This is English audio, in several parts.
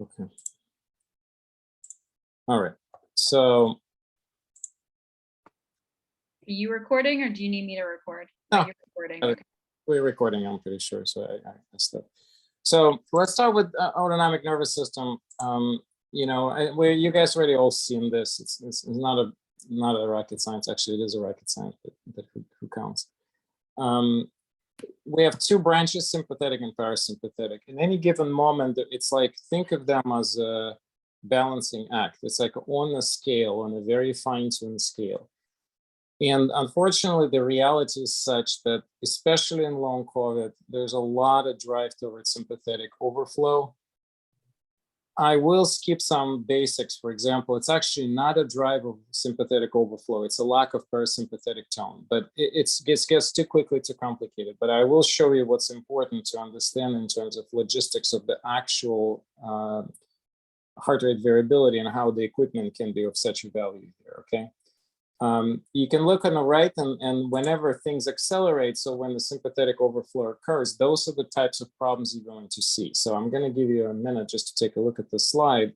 Okay. All right. So. Are you recording, or do you need me to record? No, you're recording. Okay. We're recording, I'm pretty sure. So I messed up. So let's start with autonomic nervous system. You know, where you guys already all seen this. It's not a rocket science. Actually, it is a rocket science, but who counts? We have two branches, sympathetic and parasympathetic. In any given moment, it's like, think of them as a balancing act. It's like on a scale, on a very fine-tuned scale. And unfortunately, the reality is such that, especially in long COVID, there's a lot of drive towards sympathetic overflow. I will skip some basics. For example, it's actually not a drive of sympathetic overflow. It's a lack of parasympathetic tone, but it gets too quickly too complicated. But I will show you what's important to understand in terms of logistics of the actual heart rate variability and how the equipment can be of such a value here, okay? You can look on the right, and whenever things accelerate, so when the sympathetic overflow occurs, those are the types of problems you're going to see. So I'm going to give you a minute just to take a look at the slide.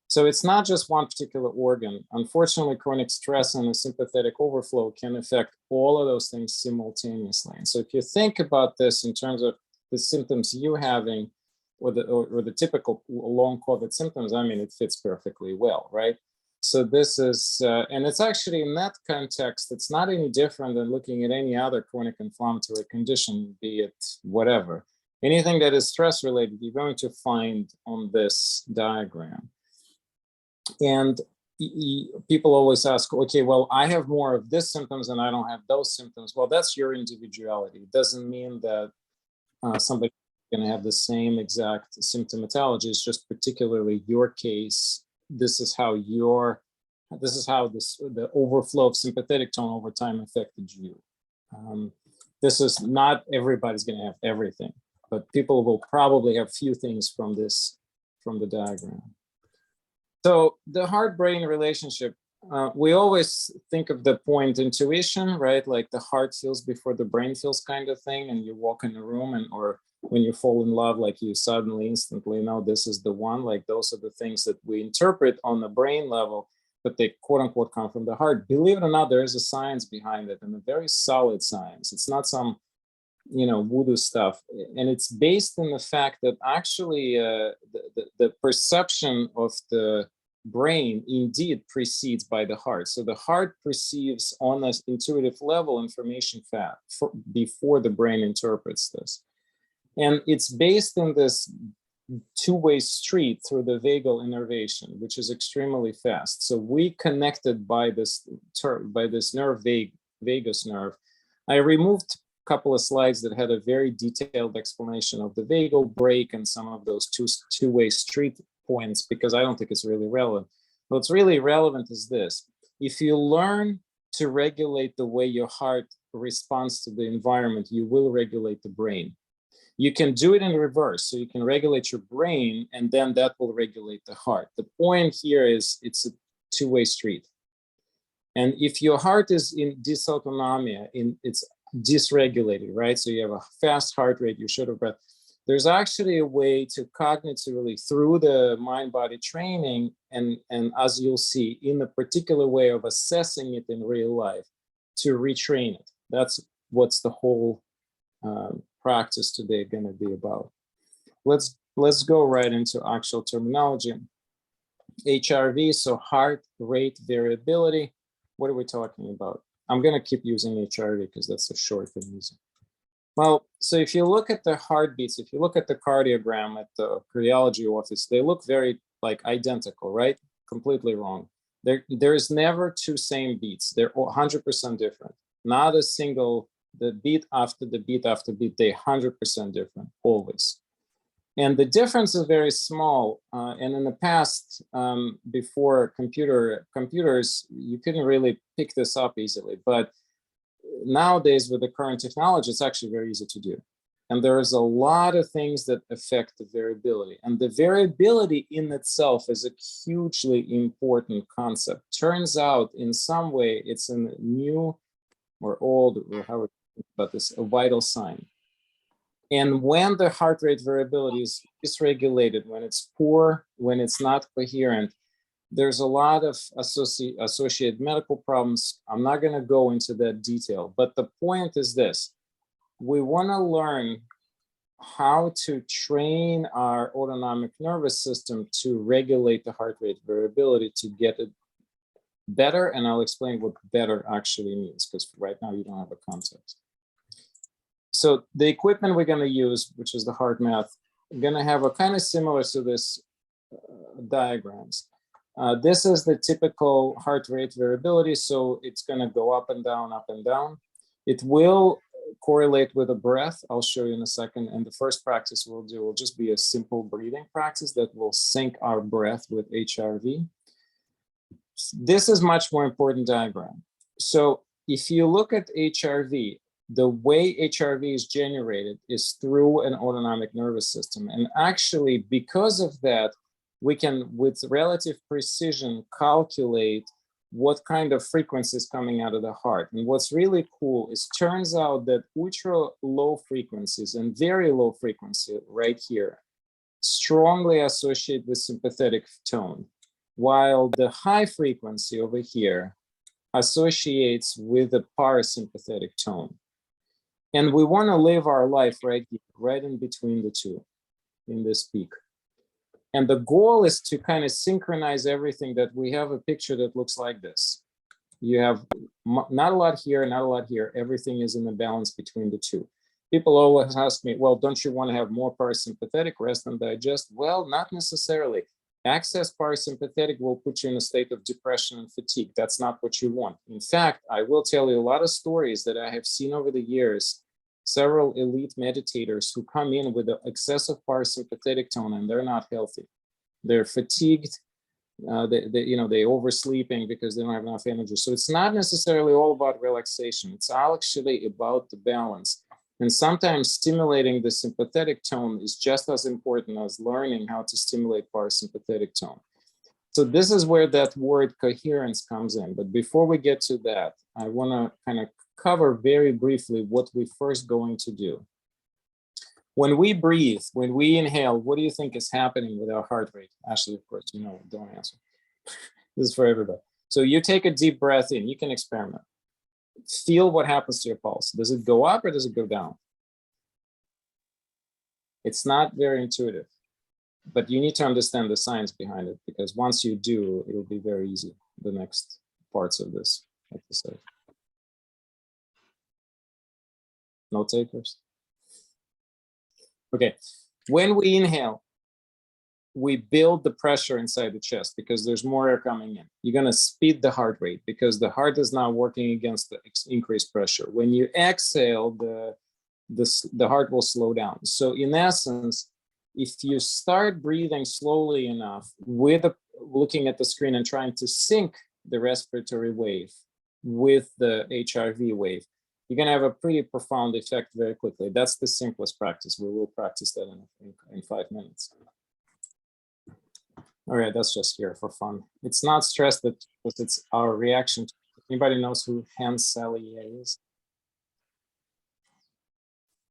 So it's not just one particular organ. Unfortunately, chronic stress and the sympathetic overflow can affect all of those things simultaneously. And so if you think about this in terms of the symptoms you're having, or the typical long COVID symptoms, I mean, it fits perfectly well, right? So this is, and it's actually in that context, it's not any different than looking at any other chronic inflammatory condition, be it whatever. Anything that is stress related, you're going to find on this diagram. And people always ask, okay, well, I have more of this symptoms and I don't have those symptoms. Well, that's your individuality. It doesn't mean that somebody's going to have the same exact symptomatology. It's just particularly your case. This is how the overflow of sympathetic tone over time affected you. This is not everybody's going to have everything, but people will probably have few things from the diagram. So the heart-brain relationship, we always think of the point intuition, right? Like the heart feels before the brain feels kind of thing, and you walk in a room or when you fall in love, like you suddenly instantly know this is the one. Like those are the things that we interpret on the brain level, but they quote unquote come from the heart. Believe it or not, there is a science behind it, and a very solid science. It's not some, voodoo stuff. And it's based in the fact that actually the perception of the brain indeed precedes by the heart. So the heart perceives on an intuitive level information before the brain interprets this. And it's based in this two-way street through the vagal innervation, which is extremely fast. So we connected by this nerve, vagus nerve. I removed a couple of slides that had a very detailed explanation of the vagal brake and some of those two-way street points, because I don't think it's really relevant. What's really relevant is this. If you learn to regulate the way your heart responds to the environment, you will regulate the brain. You can do it in reverse. So you can regulate your brain, and then that will regulate the heart. The point here is it's a two-way street. And if your heart is in dysautonomia, it's dysregulated, right? So you have a fast heart rate, you're short of breath. There's actually a way to cognitively, through the mind-body training, and as you'll see, in a particular way of assessing it in real life, to retrain it. That's what's the whole practice today going to be about. Let's go right into actual terminology. HRV, so heart rate variability. What are we talking about? I'm going to keep using HRV because that's a short and easy. Well, so if you look at the heartbeats, if you look at the cardiogram at the cardiology office, they look very identical, right? Completely wrong. There is never two same beats. They're 100% different. Not a single, the beat after the beat after beat, they're 100% different, always. And the difference is very small. And in the past, before computers, you couldn't really pick this up easily. But nowadays, with the current technology, it's actually very easy to do. And there's a lot of things that affect the variability. And the variability in itself is a hugely important concept. Turns out, in some way, it's a new or old, or how we think about this, a vital sign. And when the heart rate variability is dysregulated, when it's poor, when it's not coherent, there's a lot of associated medical problems. I'm not going to go into that detail, but the point is this: we want to learn how to train our autonomic nervous system to regulate the heart rate variability to get it better. And I'll explain what better actually means, because right now you don't have a context. So the equipment we're going to use, which is the HeartMath, going to have a kind of similar to this diagrams. This is the typical heart rate variability. So it's going to go up and down, up and down. It will correlate with a breath. I'll show you in a second. And the first practice we'll do will just be a simple breathing practice that will sync our breath with HRV. This is much more important diagram. So if you look at HRV, the way HRV is generated is through an autonomic nervous system. And actually, because of that, we can, with relative precision, calculate what kind of frequency is coming out of the heart. And what's really cool is turns out that ultra low frequencies and very low frequency right here strongly associate with sympathetic tone, while the high frequency over here associates with the parasympathetic tone. And we want to live our life right here, right in between the two, in this peak. And the goal is to kind of synchronize everything, that we have a picture that looks like this. You have not a lot here, not a lot here. Everything is in a balance between the two. People always ask me, well, don't you want to have more parasympathetic rest and digest? Well, not necessarily. Excess parasympathetic will put you in a state of depression and fatigue. That's not what you want. In fact, I will tell you a lot of stories that I have seen over the years, several elite meditators who come in with an excessive parasympathetic tone and they're not healthy. They're fatigued, they oversleeping because they don't have enough energy. So it's not necessarily all about relaxation. It's actually about the balance. And sometimes stimulating the sympathetic tone is just as important as learning how to stimulate parasympathetic tone. So this is where that word coherence comes in. But before we get to that, I want to kind of cover very briefly what we're first going to do. When we breathe, when we inhale, what do you think is happening with our heart rate? Ashley, of course, you know, don't answer. This is for everybody. So you take a deep breath in, you can experiment. Feel what happens to your pulse. Does it go up or does it go down? It's not very intuitive, but you need to understand the science behind it, because once you do, it'll be very easy, the next parts of this exercise. No takers? Okay, when we inhale, we build the pressure inside the chest because there's more air coming in. You're going to speed the heart rate because the heart is now working against the increased pressure. When you exhale, the heart will slow down. So in essence, if you start breathing slowly enough with looking at the screen and trying to sync the respiratory wave with the HRV wave, you're going to have a pretty profound effect very quickly. That's the simplest practice. We will practice that in 5 minutes. All right, that's just here for fun. It's not stressed that because it's our reaction. Anybody knows who Hans Salier is?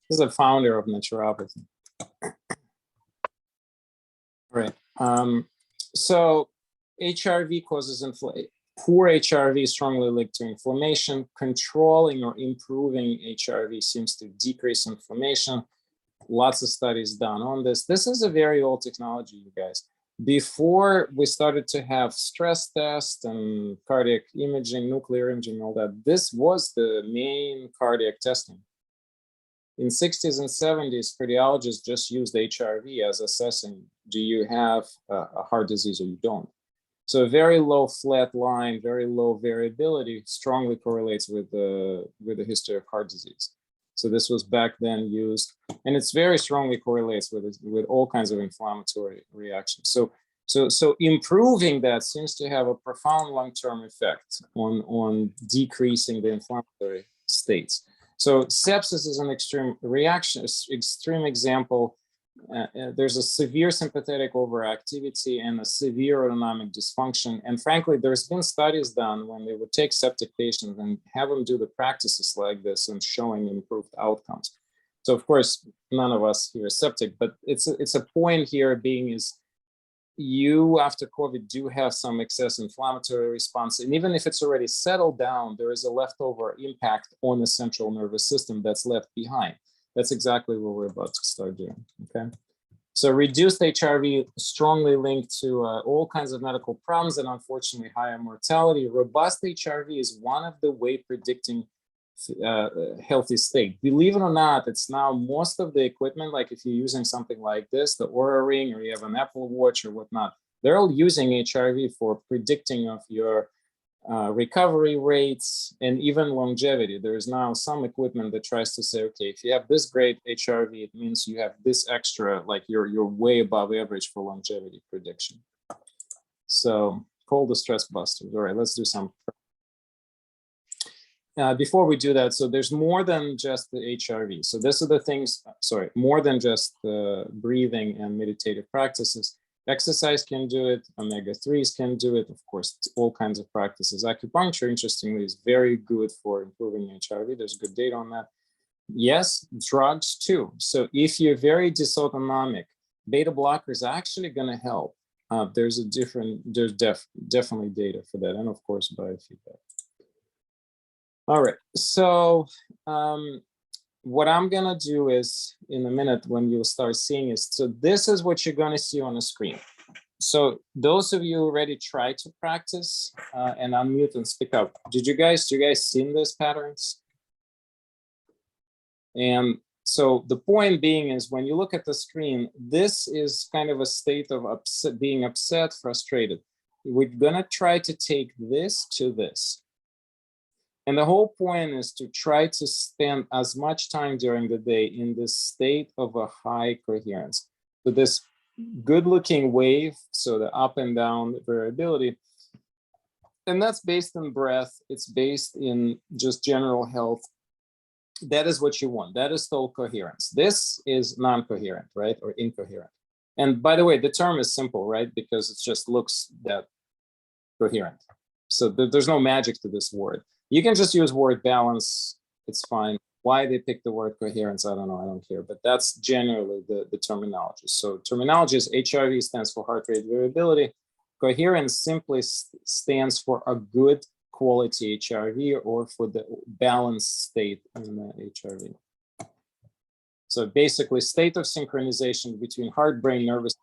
He's the founder of naturopathy. All right. So HRV causes inflammation. Poor HRV is strongly linked to inflammation. Controlling or improving HRV seems to decrease inflammation. Lots of studies done on this. This is a very old technology, you guys. Before we started to have stress tests and cardiac imaging, nuclear imaging, all that, this was the main cardiac testing. In 60s and 70s, cardiologists just used HRV as assessing, do you have a heart disease or you don't? So a very low flat line, very low variability strongly correlates with the history of heart disease. So this was back then used, and it's very strongly correlates with all kinds of inflammatory reactions. So improving that seems to have a profound long-term effect on decreasing the inflammatory states. So sepsis is an extreme example. There's a severe sympathetic overactivity and a severe autonomic dysfunction. And frankly, there's been studies done when they would take septic patients and have them do the practices like this and showing improved outcomes. So of course, none of us here are septic, but it's a point here being is you after COVID do have some excess inflammatory response. And even if it's already settled down, there is a leftover impact on the central nervous system that's left behind. That's exactly what we're about to start doing, okay? So reduced HRV strongly linked to all kinds of medical problems and unfortunately higher mortality. Robust HRV is one of the way predicting healthy state. Believe it or not, it's now most of the equipment, like if you're using something like this, the Oura Ring, or you have an Apple Watch or whatnot, they're all using HRV for predicting of your recovery rates and even longevity. There is now some equipment that tries to say, okay, if you have this great HRV, it means you have this extra, like you're way above average for longevity prediction. So call the stress busters. All right, let's do some. Before we do that, so there's more than just the HRV. So these are the things, sorry, more than just breathing and meditative practices. Exercise can do it, omega-3s can do it, of course, all kinds of practices. Acupuncture, interestingly, is very good for improving HRV. There's good data on that. Yes, drugs too. So if you're very dysautonomic, beta blockers are actually going to help. There's definitely data for that, and of course, biofeedback. All right, so what I'm gonna do is, in a minute when you'll start seeing is, so this is what you're gonna see on the screen. So those of you already try to practice and unmute and speak up. Do you guys seen these patterns? And so the point being is when you look at the screen, this is kind of a state of being upset, frustrated. We're gonna try to take this to this. And the whole point is to try to spend as much time during the day in this state of a high coherence. So this good looking wave, so the up and down variability, and that's based on breath, it's based in just general health. That is what you want. That is total coherence. This is non-coherent, right? Or incoherent. And by the way, the term is simple, right? Because it just looks that coherent. So there's no magic to this word. You can just use word balance, it's fine. Why they pick the word coherence, I don't know, I don't care, but that's generally the terminology. So terminology is HRV stands for heart rate variability. Coherence simply stands for a good quality HRV or for the balanced state in the HRV. So basically state of synchronization between heart, brain, nervous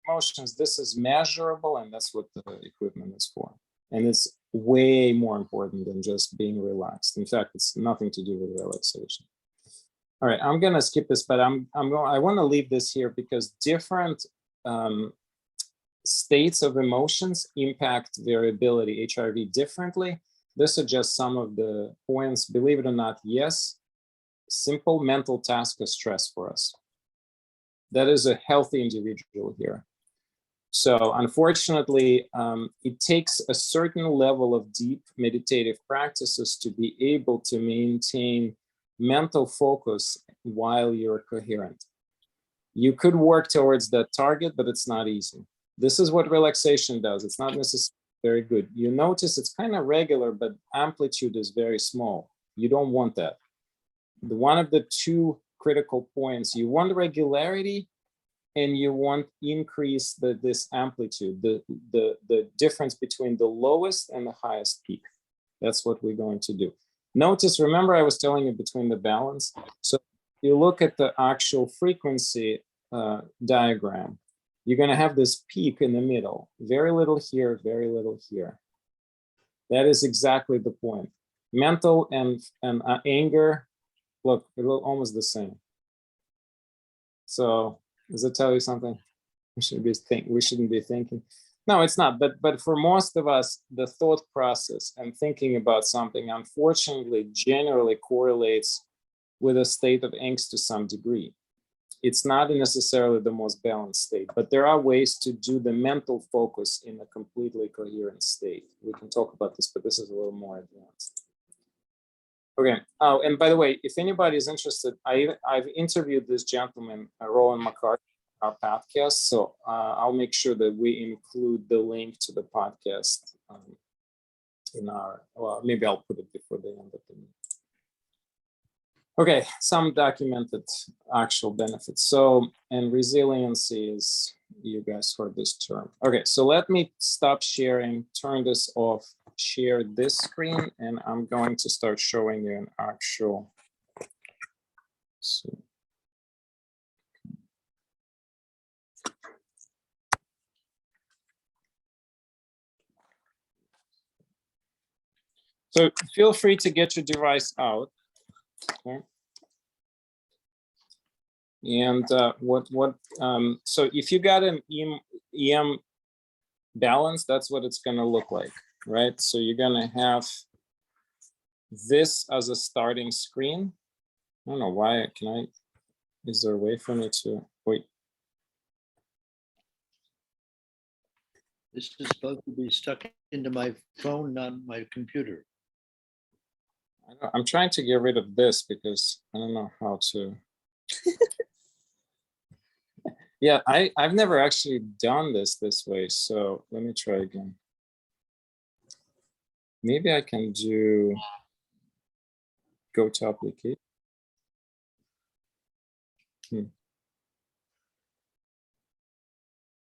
emotions, this is measurable and that's what the equipment is for. And it's way more important than just being relaxed. In fact, it's nothing to do with relaxation. All right, I'm gonna skip this, but I want to leave this here because different states of emotions impact variability, HRV differently. This is just some of the points. Believe it or not, yes, simple mental task is stress for us. That is a healthy individual here. So unfortunately, it takes a certain level of deep meditative practices to be able to maintain mental focus while you're coherent. You could work towards that target, but it's not easy. This is what relaxation does. It's not necessarily very good. You notice it's kind of regular, but amplitude is very small. You don't want that. One of the two critical points, you want regularity, and you want increase this amplitude, the difference between the lowest and the highest peak. That's what we're going to do. Notice, remember I was telling you between the balance. So you look at the actual frequency diagram, you're gonna have this peak in the middle. Very little here, very little here. That is exactly the point. Mental and anger, look, they look almost the same. So, does it tell you something? We shouldn't be thinking. No, it's not. But for most of us, the thought process and thinking about something, unfortunately, generally correlates with a state of angst to some degree. It's not necessarily the most balanced state, but there are ways to do the mental focus in a completely coherent state. We can talk about this, but this is a little more advanced. Okay. Oh, and by the way, if anybody is interested, I've interviewed this gentleman, Roland McCarthy, our podcast. So I'll make sure that we include the link to the podcast in our. Well, maybe I'll put it before the end of the meeting. Okay, some documented actual benefits. So, and resiliency is, you guys heard this term. Okay, so let me stop sharing, turn this off, share this screen, and I'm going to start showing you an actual. So, feel free to get your device out. Okay. And so if you got an EM balance, that's what it's going to look like, right? So you're going to have this as a starting screen. I don't know why, is there a way for me to, wait. This is supposed to be stuck into my phone, not my computer. I'm trying to get rid of this because I don't know how to. Yeah, I've never actually done this way. So let me try again. Maybe I can do go to application.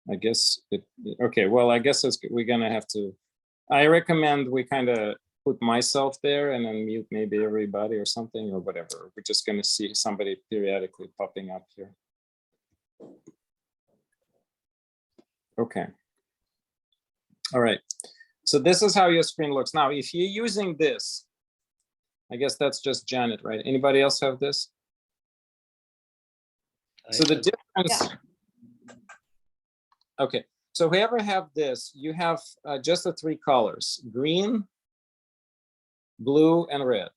I guess okay, well, I guess we're gonna have to, I recommend we kind of put myself there and then mute maybe everybody or something or whatever. We're just gonna see somebody periodically popping up here. Okay. All right. So this is how your screen looks. Now, if you're using this, I guess that's just Janet, right? Anybody else have this? So the difference. Yeah. Okay. So whoever have this, you have just the 3 colors: green, blue, and red.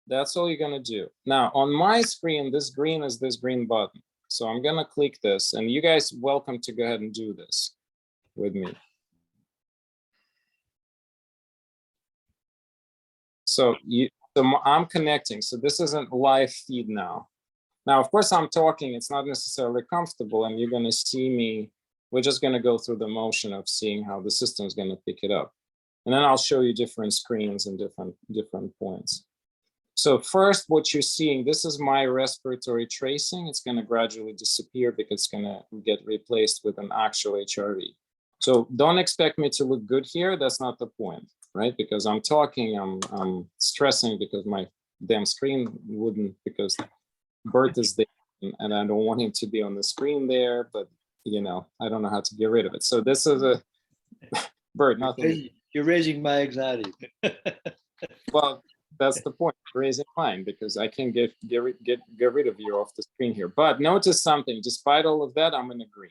That's all you're gonna do. Now on my screen, this green is this green button. So I'm gonna click this, and you guys welcome to go ahead and do this with me. So I'm connecting. So this isn't live feed now. Now, of course, I'm talking. It's not necessarily comfortable, and you're gonna see me. We're just gonna go through the motion of seeing how the system is gonna pick it up. And then I'll show you different screens and different points. So first, what you're seeing, this is my respiratory tracing. It's going to gradually disappear because it's going to get replaced with an actual HRV. So don't expect me to look good here. That's not the point, right? Because I'm talking, I'm stressing because my damn screen wouldn't, because Bert is there and I don't want him to be on the screen there, but you know, I don't know how to get rid of it. So this is a Bert, nothing. You're raising my anxiety. Well, that's the point, raising mine, because I can get rid of you off the screen here. But notice something, despite all of that, I'm in the green.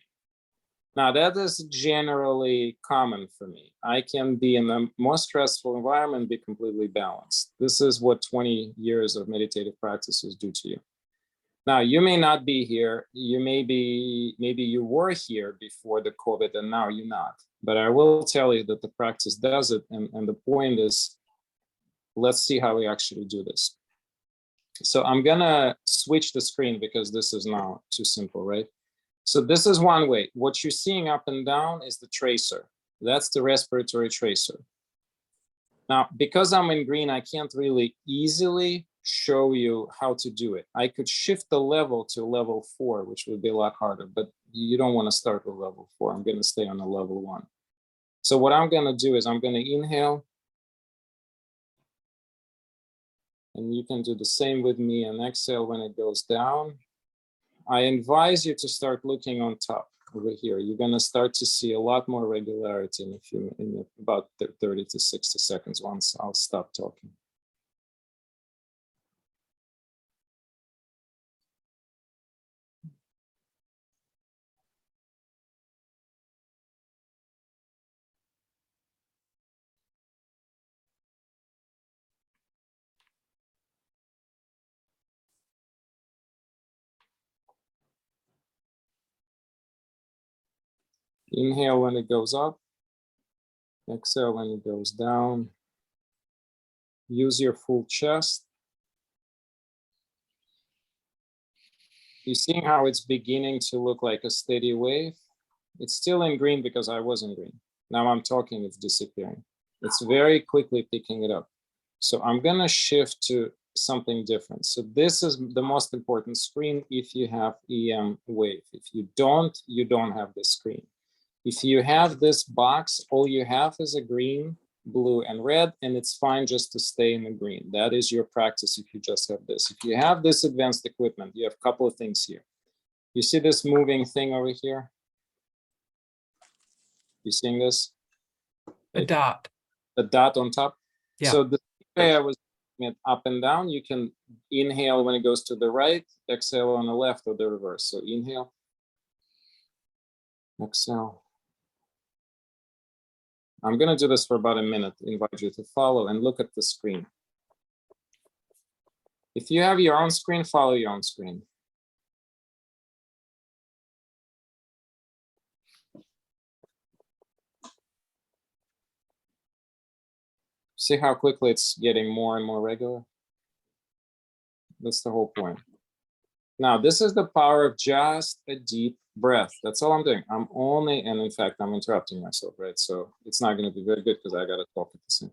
Now that is generally common for me. I can be in a more stressful environment, be completely balanced. This is what 20 years of meditative practices do to you. Now, you may not be here. You maybe you were here before the COVID and now you're not. But I will tell you that the practice does it. And the point is, let's see how we actually do this. So I'm gonna switch the screen because this is now too simple, right? So this is one way. What you're seeing up and down is the tracer. That's the respiratory tracer. Now, because I'm in green, I can't really easily show you how to do it. I could shift the level to level 4, which would be a lot harder, but you don't want to start with level 4. I'm going to stay on a level 1. So what I'm going to do is I'm going to inhale. And you can do the same with me and exhale when it goes down. I advise you to start looking on top over here. You're going to start to see a lot more regularity in about 30 to 60 seconds once I'll stop talking. Inhale when it goes up, exhale when it goes down. Use your full chest. You're seeing how it's beginning to look like a steady wave. It's still in green because I was in green. Now I'm talking, it's disappearing. It's very quickly picking it up. So I'm gonna shift to something different. So this is the most important screen if you have EM wave. If you don't have this screen. If you have this box, all you have is a green, blue, and red, and it's fine just to stay in the green. That is your practice if you just have this. If you have this advanced equipment, you have a couple of things here. You see this moving thing over here? You seeing this? A dot. The dot on top? Yeah. So the way I was doing it up and down, you can inhale when it goes to the right, exhale on the left, or the reverse. So inhale, exhale. I'm going to do this for about a minute, invite you to follow and look at the screen. If you have your own screen, follow your own screen. See how quickly it's getting more and more regular? That's the whole point. Now, this is the power of just a deep breath. That's all I'm doing. I'm only, and in fact, I'm interrupting myself, right? So it's not going to be very good because I got to talk at the same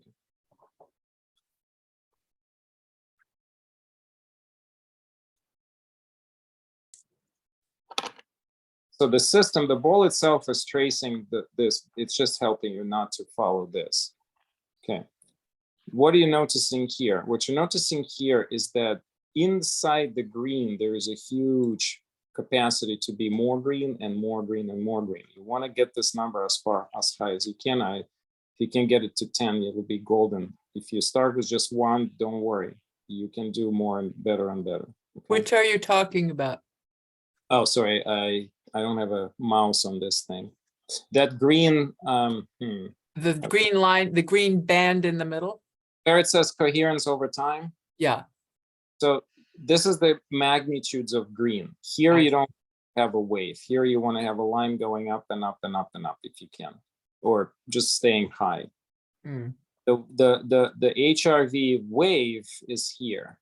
time. So the system, the ball itself is tracing this. It's just helping you not to follow this. Okay. What are you noticing here? What you're noticing here is that inside the green, there is a huge capacity to be more green and more green and more green. You want to get this number as high as you can. If you can get it to 10, it will be golden. If you start with just 1, don't worry. You can do more and better and better. Okay? Which are you talking about? Oh, sorry. I don't have a mouse on this thing. That green, The green line, the green band in the middle? where it says coherence over time. Yeah. So this is the magnitudes of green. Here you don't have a wave. Here you want to have a line going up and up and up and up if you can, or just staying high. Mm. The HRV wave is here.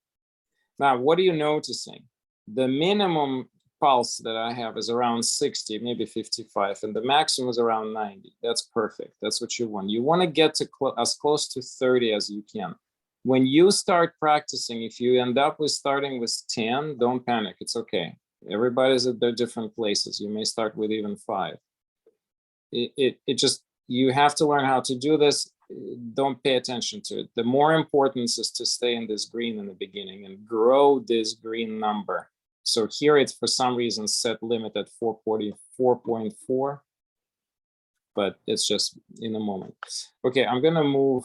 Now, what are you noticing? The minimum pulse that I have is around 60, maybe 55, and the maximum is around 90. That's perfect. That's what you want. You want to get to as close to 30 as you can. When you start practicing, if you end up with starting with 10, don't panic. It's okay. Everybody's at their different places. You may start with even 5. It just, you have to learn how to do this. Don't pay attention to it. The more importance is to stay in this green in the beginning and grow this green number. So here it's for some reason set limit at 444.4, but it's just in a moment. Okay, I'm gonna move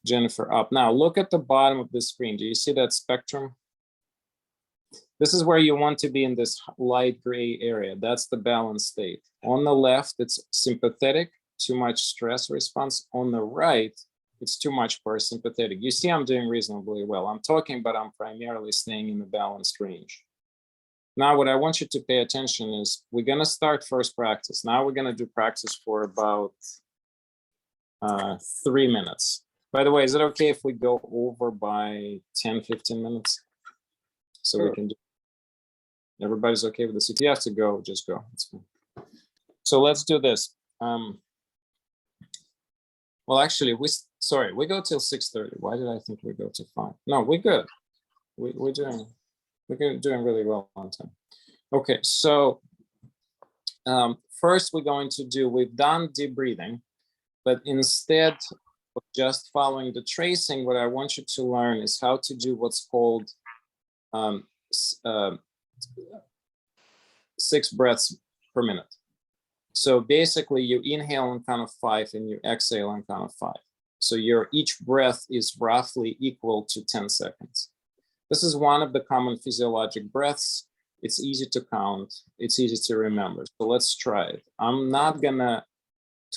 Jennifer up. Now look at the bottom of the screen. Do you see that spectrum? This is where you want to be in this light gray area. That's the balanced state. On the left, it's sympathetic, too much stress response. On the right, it's too much parasympathetic. You see, I'm doing reasonably well. I'm talking, but I'm primarily staying in the balanced range. Now, what I want you to pay attention is we're going to start first practice. Now we're going to do practice for about 3 minutes. By the way, is it okay if we go over by 10, 15 minutes? So we can do, everybody's okay with this. If you have to go, just go. It's fine. So let's do this. Well, actually, we go till 6:30. Why did I think we go to 5? No, we're good. We're doing really well on time. Okay, so first we're going to do, we've done deep breathing, but instead of just following the tracing, what I want you to learn is how to do what's called 6 breaths per minute. So basically you inhale on count of 5 and you exhale on count of 5. So each breath is roughly equal to 10 seconds. This is one of the common physiologic breaths. It's easy to count. It's easy to remember. So let's try it. I'm not gonna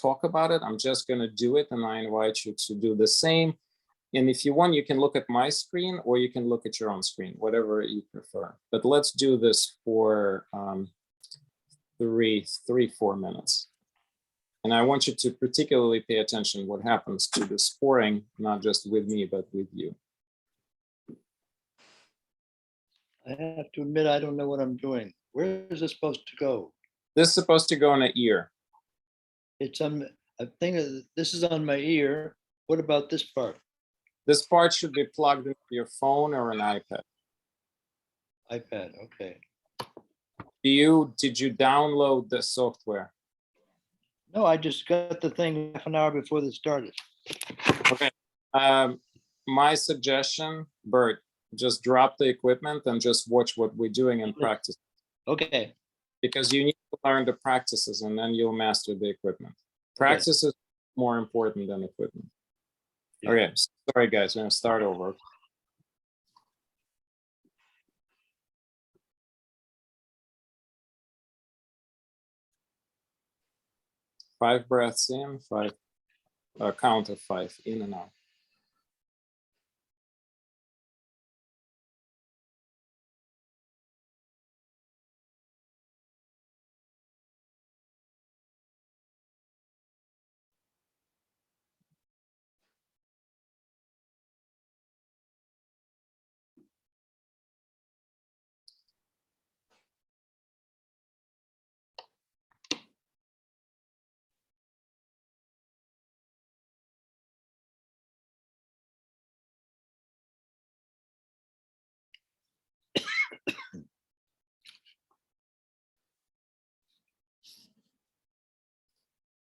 talk about it. I'm just gonna do it, and I invite you to do the same. And if you want, you can look at my screen or you can look at your own screen, whatever you prefer. But let's do this for 4 minutes. And I want you to particularly pay attention what happens to the scoring, not just with me, but with you. I have to admit, I don't know what I'm doing. Where is this supposed to go? This is supposed to go in an ear. It's on, I think this is on my ear. What about this part? This part should be plugged into your phone or an iPad. iPad, okay. Did you download the software? No, I just got the thing half an hour before this started. Okay. My suggestion, Bert, just drop the equipment and just watch what we're doing and practice. Okay, Because you need to learn the practices and then you'll master the equipment. Practice is more important than equipment. Yeah. Okay, sorry guys, we're gonna start over. Five breaths in, count of 5 in and out.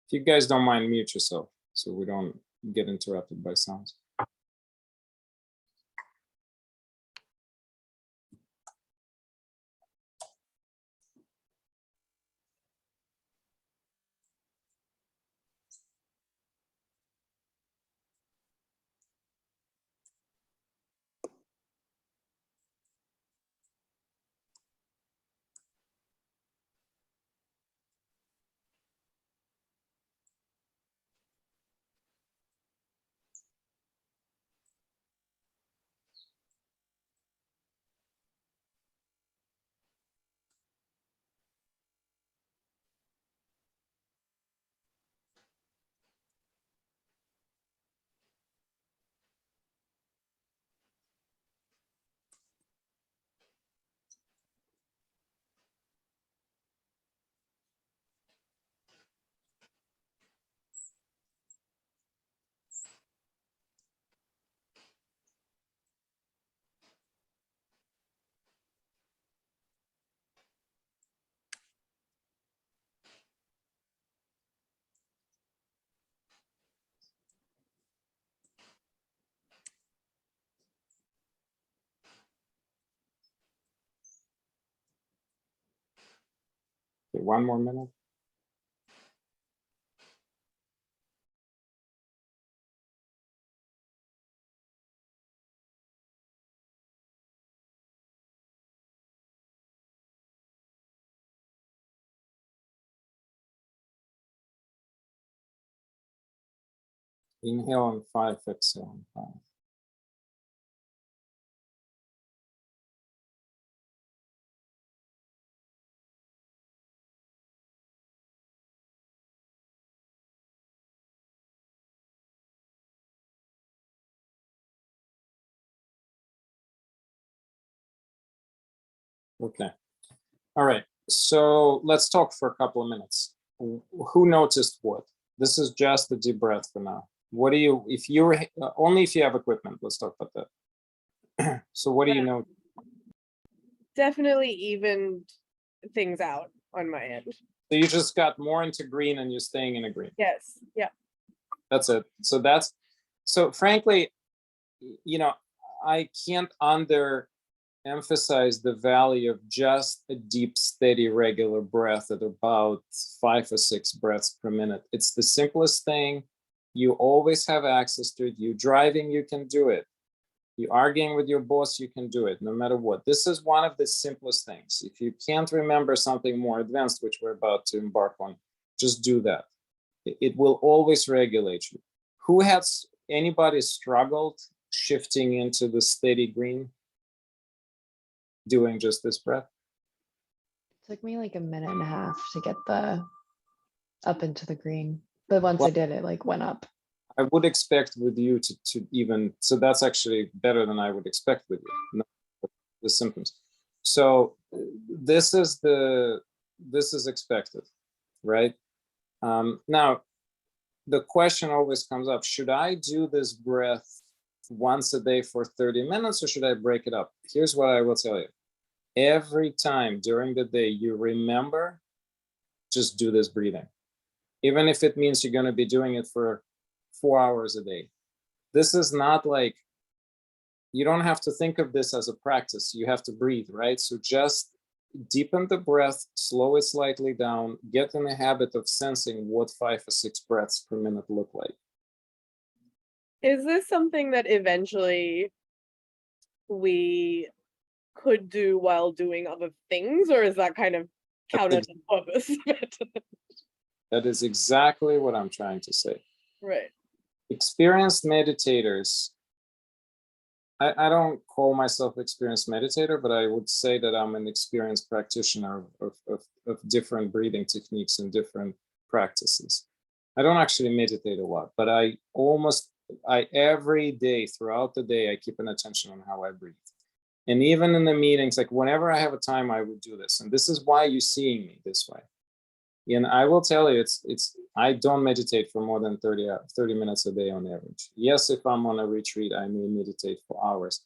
If you guys don't mind, mute yourself so we don't get interrupted by sounds. Okay, 1 more minute. Inhale on 5, exhale on 5. Okay. All right. So let's talk for a couple of minutes. Who noticed what? This is just a deep breath for now. What do you, if you're, only if you have equipment, let's talk about that. So what do you know? Definitely evened things out on my end. So you just got more into green and you're staying in a green. Yes. Yeah. That's it. So frankly, you know, I can't emphasize the value of just a deep, steady, regular breath at about 5 or 6 breaths per minute. It's the simplest thing. You always have access to it. You're driving, you can do it. You're arguing with your boss, you can do it no matter what. This is one of the simplest things. If you can't remember something more advanced, which we're about to embark on, just do that. It will always regulate you. Anybody struggled shifting into the steady green? Doing just this breath? Took me like a minute and a half to get up into the green. But once I did, it like went up. I would expect with you to even, so that's actually better than I would expect with you, not the symptoms. So this is expected, right? Now, the question always comes up, should I do this breath once a day for 30 minutes, or should I break it up? Here's what I will tell you. Every time during the day you remember, just do this breathing. Even if it means you're going to be doing it for 4 hours a day. This is not like, you don't have to think of this as a practice. You have to breathe, right? So just deepen the breath, slow it slightly down, get in the habit of sensing what 5 or 6 breaths per minute look like. Is this something that eventually we could do while doing other things, or is that kind of counter to the purpose of it? That is exactly what I'm trying to say. Right. Experienced meditators, I don't call myself experienced meditator, but I would say that I'm an experienced practitioner of different breathing techniques and different practices. I don't actually meditate a lot, but I every day throughout the day, I keep an attention on how I breathe. And even in the meetings, like whenever I have a time, I would do this. And this is why you're seeing me this way. And I will tell you, I don't meditate for more than 30 minutes a day on average. Yes, if I'm on a retreat, I may meditate for hours.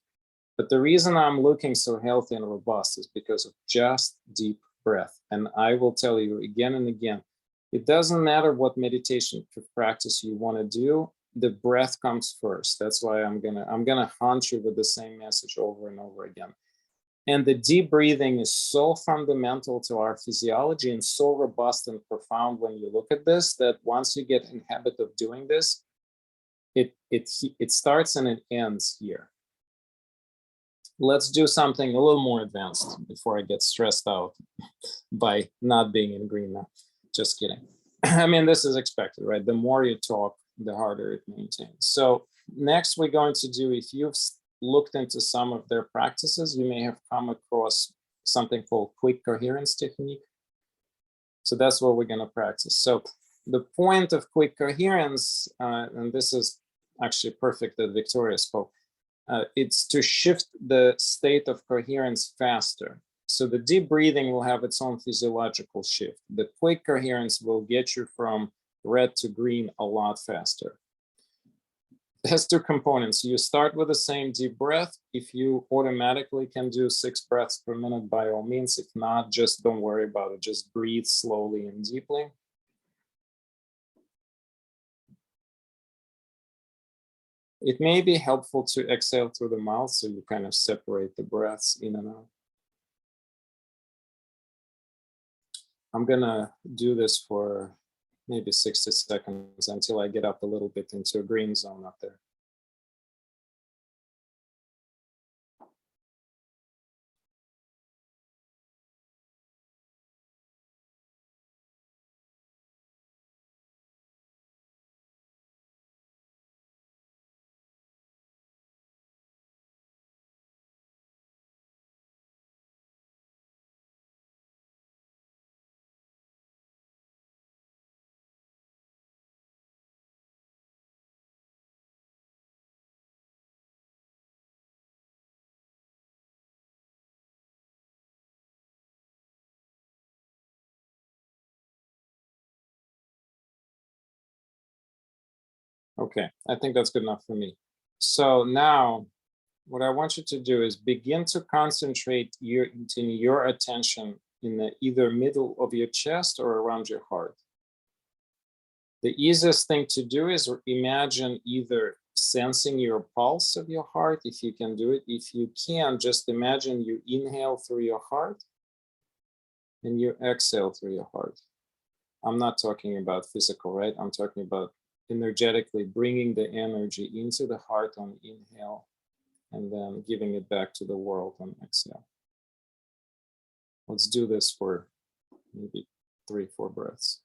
But the reason I'm looking so healthy and robust is because of just deep breath. And I will tell you again and again, it doesn't matter what meditation practice you want to do, the breath comes first. That's why I'm gonna haunt you with the same message over and over again. And the deep breathing is so fundamental to our physiology and so robust and profound when you look at this, that once you get in habit of doing this, it starts and it ends here. Let's do something a little more advanced before I get stressed out by not being in green now. Just kidding. I mean, this is expected, right? The more you talk, the harder it maintains. So next we're going to do, if you've looked into some of their practices, you may have come across something called quick coherence technique. So that's what we're going to practice. So the point of quick coherence, and this is actually perfect that Victoria spoke, it's to shift the state of coherence faster. So the deep breathing will have its own physiological shift. The quick coherence will get you from red to green a lot faster. It has 2 components. You start with the same deep breath. If you automatically can do 6 breaths per minute, by all means. If not, just don't worry about it. Just breathe slowly and deeply. It may be helpful to exhale through the mouth, so you kind of separate the breaths in and out. I'm gonna do this for maybe 60 seconds until I get up a little bit into a green zone up there. Okay, I think that's good enough for me. So now what I want you to do is begin to concentrate your attention in the either middle of your chest or around your heart. The easiest thing to do is imagine either sensing your pulse of your heart, if you can do it. If you can, just imagine you inhale through your heart and you exhale through your heart. I'm not talking about physical, right? I'm talking about energetically bringing the energy into the heart on inhale and then giving it back to the world on exhale. Let's do this for maybe 3-4 breaths.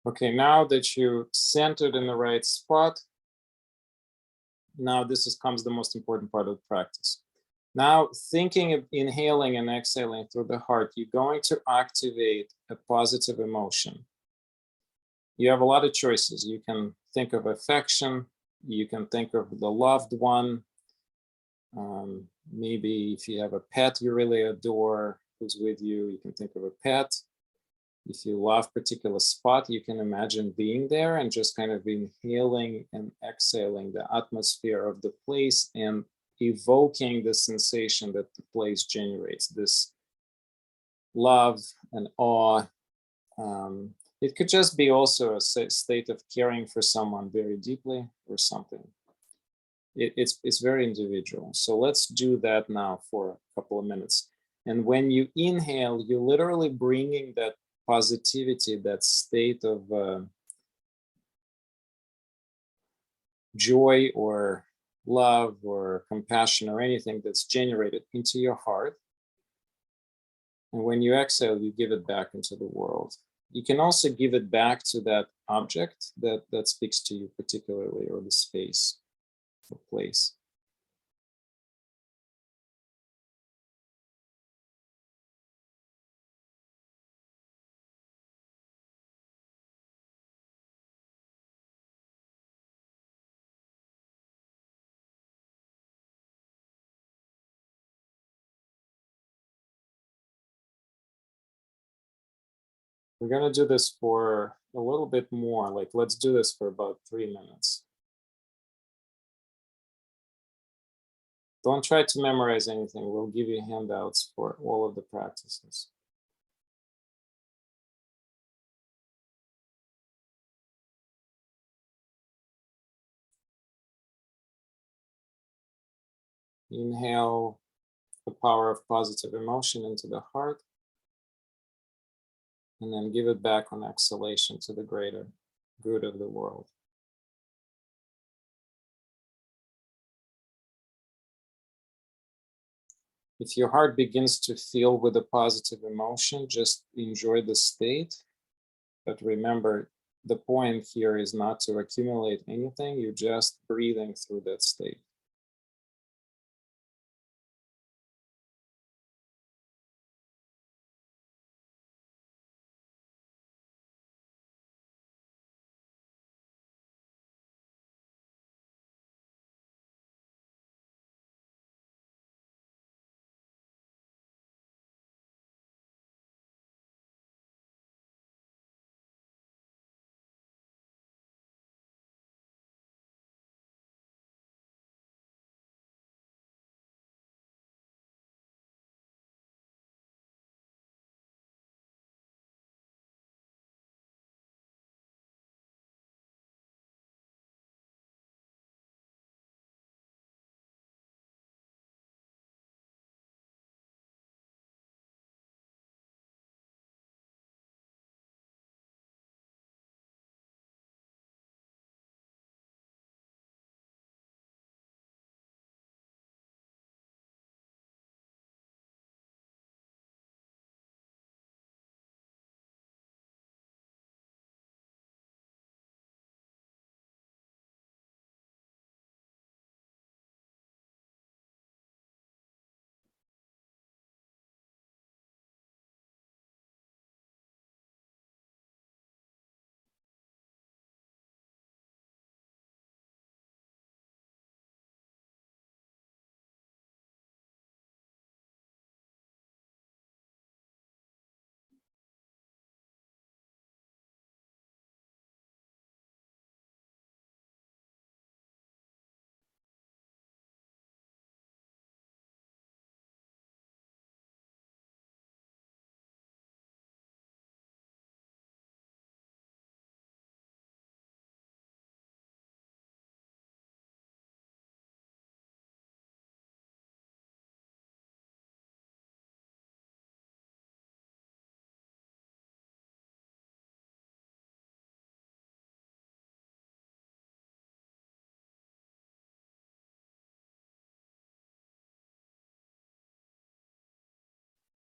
Okay, now that you centered in the right spot, now comes the most important part of the practice. Now, thinking of inhaling and exhaling through the heart, you're going to activate a positive emotion. You have a lot of choices. You can think of affection. You can think of the loved one. Maybe if you have a pet you really adore who's with you, you can think of a pet. If you love a particular spot, you can imagine being there and just kind of inhaling and exhaling the atmosphere of the place and evoking the sensation that the place generates, this love and awe. It could just be also a state of caring for someone very deeply or something. It's very individual. So let's do that now for a couple of minutes. And when you inhale, you're literally bringing that positivity, that state of joy or love or compassion or anything that's generated into your heart. And when you exhale, you give it back into the world. You can also give it back to that object that speaks to you particularly, or the space or place. We're going to do this for a little bit more. Like, let's do this for about 3 minutes. Don't try to memorize anything. We'll give you handouts for all of the practices. Inhale the power of positive emotion into the heart, and then give it back on exhalation to the greater good of the world. If your heart begins to fill with a positive emotion, just enjoy the state. But remember, the point here is not to accumulate anything. You're just breathing through that state.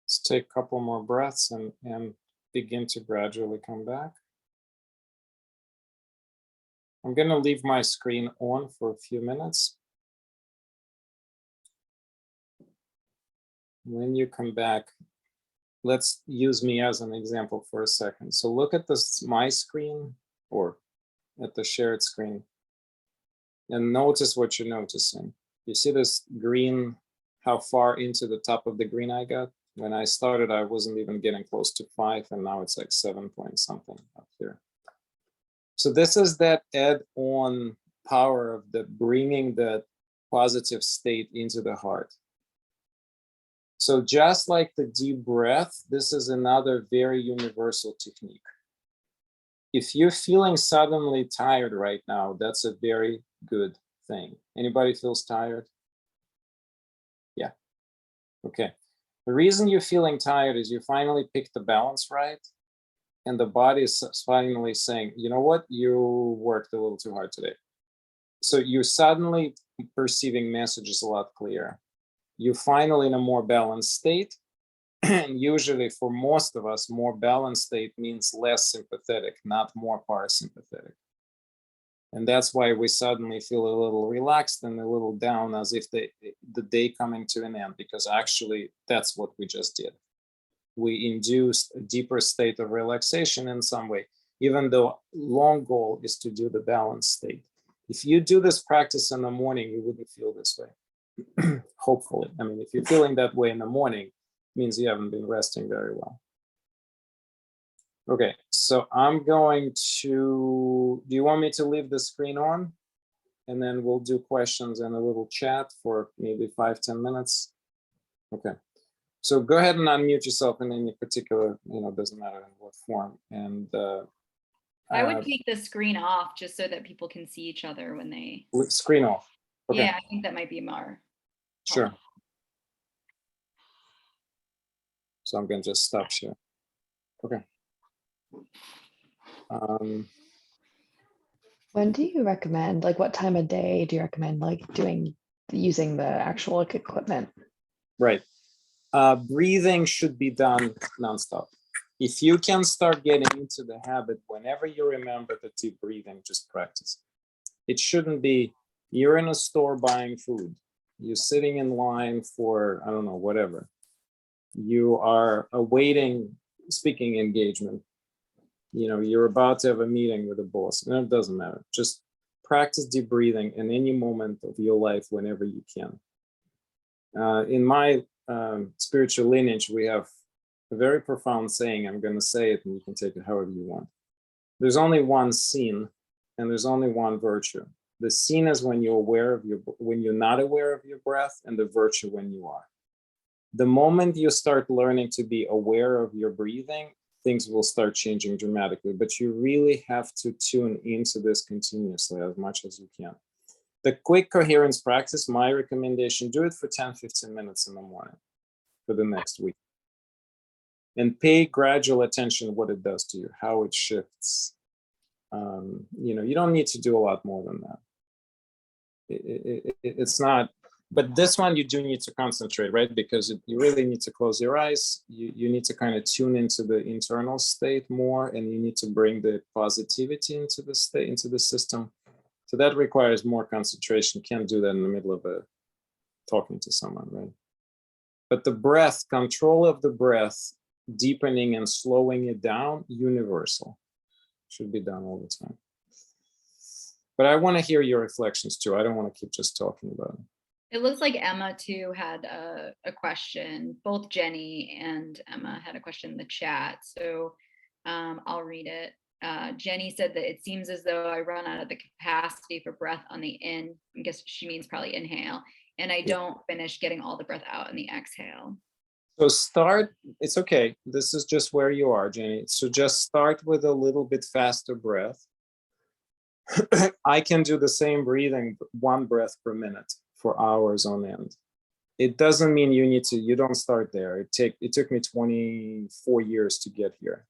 Let's take a couple more breaths and begin to gradually come back. I'm going to leave my screen on for a few minutes. When you come back, let's use me as an example for a second. So look at this, my screen, or at the shared screen, and notice what you're noticing. You see this green, how far into the top of the green I got? When I started, I wasn't even getting close to 5, and now it's like 7 point something up here. So this is that add-on power of the bringing that positive state into the heart. So just like the deep breath, this is another very universal technique. If you're feeling suddenly tired right now, that's a very good thing. Anybody feels tired? Yeah. Okay. The reason you're feeling tired is you finally picked the balance right, and the body is finally saying, you know what, you worked a little too hard today. So you're suddenly perceiving messages a lot clearer. You're finally in a more balanced state. And usually for most of us, more balanced state means less sympathetic, not more parasympathetic. And that's why we suddenly feel a little relaxed and a little down, as if the day coming to an end, because actually that's what we just did. We induced a deeper state of relaxation in some way, even though long goal is to do the balanced state. If you do this practice in the morning, you wouldn't feel this way. Hopefully. I mean, if you're feeling that way in the morning, it means you haven't been resting very well. Okay, so I'm going to, do you want me to leave the screen on? And then we'll do questions and a little chat for maybe 5-10 minutes. Okay, so go ahead and unmute yourself in any particular, doesn't matter in what form. And I would take the screen off just so that people can see each other when they. Screen off. Okay. Yeah, I think that might be more. Sure. So I'm going to just stop share. Okay. When do you recommend, like what time of day do you recommend like using the actual equipment? Right. Breathing should be done nonstop. If you can start getting into the habit, whenever you remember the deep breathing, just practice. It shouldn't be, you're in a store buying food. You're sitting in line for, I don't know, whatever. You are awaiting speaking engagement. You're about to have a meeting with a boss. No, it doesn't matter. Just practice deep breathing in any moment of your life whenever you can. In my spiritual lineage, we have a very profound saying. I'm going to say it and you can take it however you want. There's only one sin and there's only one virtue. The sin is when you're when you're not aware of your breath, and the virtue when you are. The moment you start learning to be aware of your breathing, things will start changing dramatically, but you really have to tune into this continuously as much as you can. The quick coherence practice, my recommendation, do it for 10-15 minutes in the morning for the next week. And pay gradual attention to what it does to you, how it shifts. You don't need to do a lot more than that. It's not, but this one you do need to concentrate, right? Because you really need to close your eyes. You need to kind of tune into the internal state more, and you need to bring the positivity into the state, into the system. So that requires more concentration. Can't do that in the middle of talking to someone, right? But the breath, control of the breath, deepening and slowing it down, universal. Should be done all the time. But I want to hear your reflections too. I don't want to keep just talking about it. It looks like Emma too had a question. Both Jenny and Emma had a question in the chat. So I'll read it. Jenny said that it seems as though I run out of the capacity for breath on the in. I guess she means probably inhale. And I don't finish getting all the breath out in the exhale. So start, it's okay. This is just where you are, Jenny. So just start with a little bit faster breath. I can do the same breathing, 1 breath per minute for hours on end. It doesn't mean you don't start there. It took me 24 years to get here.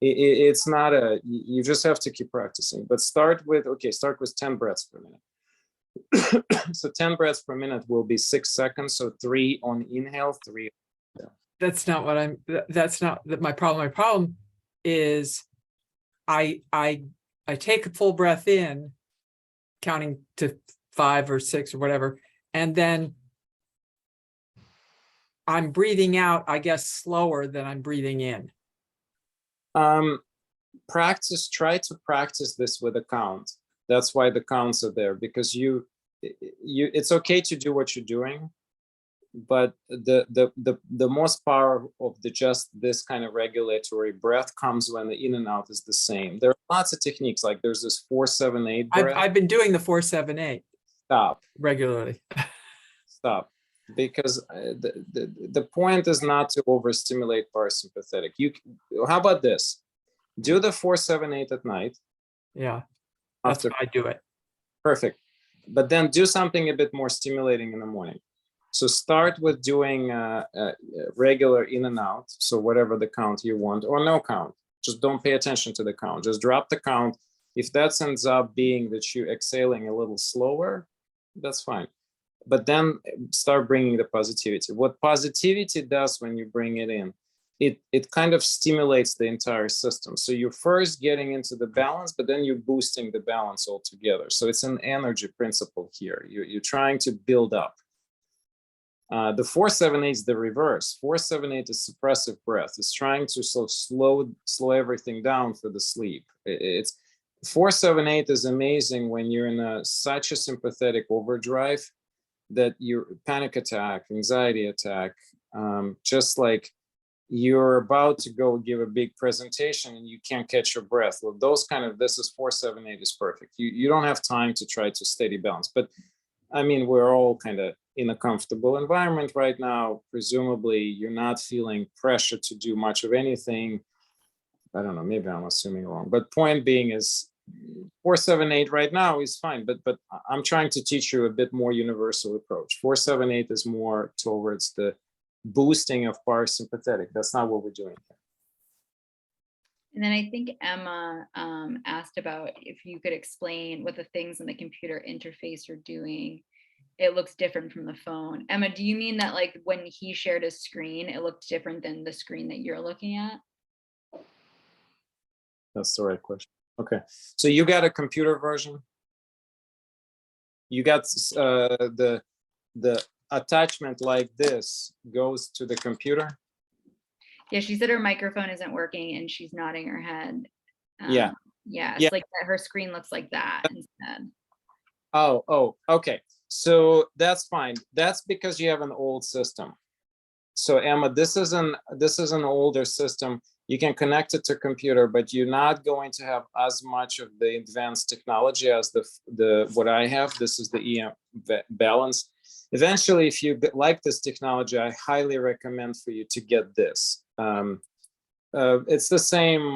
It's not you just have to keep practicing, but start with 10 breaths per minute. So 10 breaths per minute will be 6 seconds. So 3 on inhale, 3. That's not what that's not my problem. My problem is I I take a full breath in, counting to 5 or 6 or whatever, and then I'm breathing out, I guess, slower than I'm breathing in. Try to practice this with a count. That's why the counts are there, because it's okay to do what you're doing, but the most power of just this kind of regulatory breath comes when the in and out is the same. There are lots of techniques, like there's this 4-7-8 breath. I've been doing the 4-7-8 Stop. regularly. Stop. Because the point is not to overstimulate parasympathetic. How about this? Do the 4-7-8 at night. Yeah, that's After, how I do it. perfect. But then do something a bit more stimulating in the morning. So start with doing regular in and out. So whatever the count you want, or no count. Just don't pay attention to the count. Just drop the count. If that ends up being that you're exhaling a little slower, that's fine. But then start bringing the positivity. What positivity does when you bring it in, it kind of stimulates the entire system. So you're first getting into the balance, but then you're boosting the balance altogether. So it's an energy principle here. You're trying to build up. The 4-7-8 is the reverse. 4-7-8 is suppressive breath. It's trying to slow everything down for the sleep. It's 4-7-8 is amazing when you're in such a sympathetic overdrive that your panic attack, anxiety attack, just like you're about to go give a big presentation and you can't catch your breath. Well, this is 4-7-8 is perfect. You don't have time to try to steady balance. But I mean, we're all kind of in a comfortable environment right now. Presumably, you're not feeling pressure to do much of anything. I don't know, maybe I'm assuming wrong. But point being is 4-7-8 right now is fine, but I'm trying to teach you a bit more universal approach. 4-7-8 is more towards the boosting of parasympathetic. That's not what we're doing here. And then I think Emma asked about if you could explain what the things in the computer interface are doing. It looks different from the phone. Emma, do you mean that like when he shared his screen, it looked different than the screen that you're looking at? That's the right question. Okay, so you got a computer version. You got the attachment like this goes to the computer. Yeah, she said her microphone isn't working and she's nodding her head. Yeah. Yeah, Yeah. it's like that. Her screen looks like that instead. Oh, okay. So that's fine. That's because you have an old system. So Emma, this is an older system. You can connect it to computer, but you're not going to have as much of the advanced technology as the what I have. This is the EM balance. Eventually, if you like this technology, I highly recommend for you to get this. It's the same,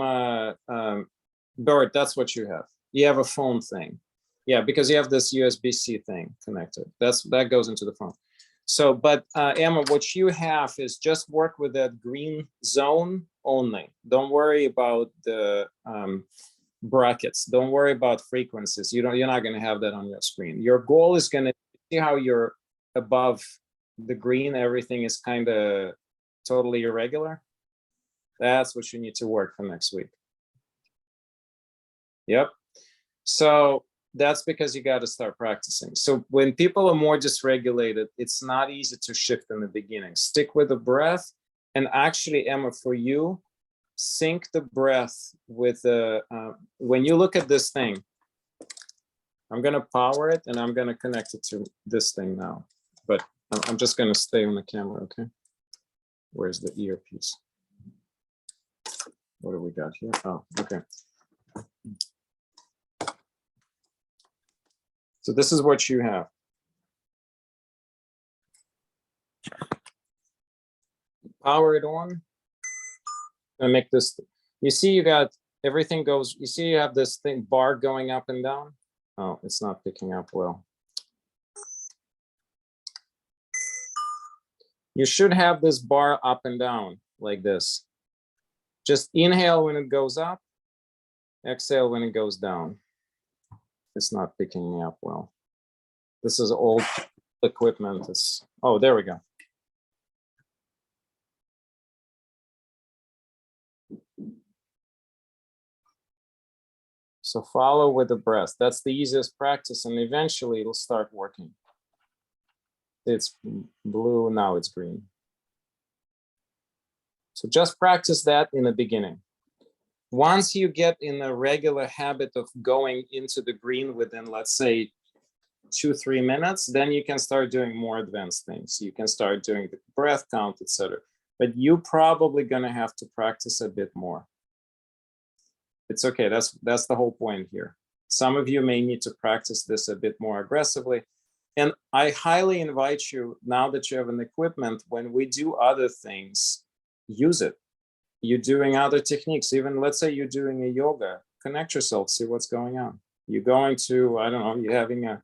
Bert, that's what you have. You have a phone thing. Yeah, because you have this USB-C thing connected. That goes into the phone. So, but Emma, what you have is just work with that green zone only. Don't worry about the brackets. Don't worry about frequencies. You're not going to have that on your screen. Your goal is going to see how you're above the green. Everything is kind of totally irregular. That's what you need to work for next week. Yep. So that's because you got to start practicing. So when people are more dysregulated, it's not easy to shift in the beginning. Stick with the breath. And actually, Emma, for you, sync the breath with the, when you look at this thing, I'm going to power it and I'm going to connect it to this thing now. But I'm just going to stay on the camera, okay? Where's the earpiece? What do we got here? Oh, okay. So this is what you have. Power it on and make this, you see you got everything goes, you see you have this thing bar going up and down. Oh, it's not picking up well. You should have this bar up and down like this. Just inhale when it goes up, exhale when it goes down. It's not picking me up well. This is old equipment. Oh, there we go. So follow with the breath. That's the easiest practice, and eventually it'll start working. It's blue, now it's green. So just practice that in the beginning. Once you get in a regular habit of going into the green within, let's say, 2-3 minutes, then you can start doing more advanced things. You can start doing the breath count, etc. But you're probably going to have to practice a bit more. It's okay. That's the whole point here. Some of you may need to practice this a bit more aggressively. And I highly invite you, now that you have an equipment, when we do other things, use it. You're doing other techniques. Even let's say you're doing a yoga, connect yourself, see what's going on. You're going to, I don't know, you're having